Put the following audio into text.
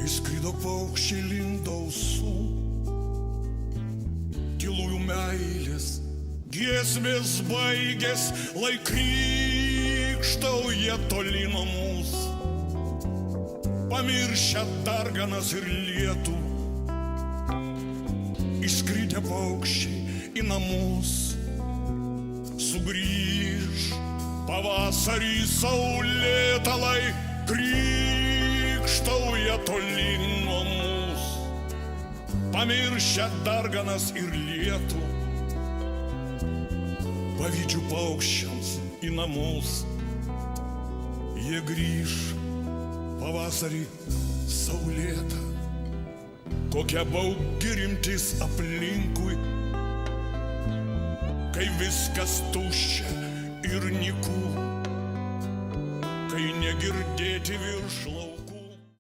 Išskrido paukščiai link dausų, tylųjų meilės giesmės baigės, lai krykštauja toli nuo mūsų, pamiršę darganas ir lietų. Išskridę paukščiai į namus, sugrįž pavasarį saulėtą, lai krykštauja toli nuo mūsų, pamiršę darganas ir lietų. Pavydžiu paukščiams į namus, jie grįž pavasarį saulėtą. Kokia baugi rimtis aplinkui, kai viskas tuščia ir nyku, kai negirdėti virš laukų.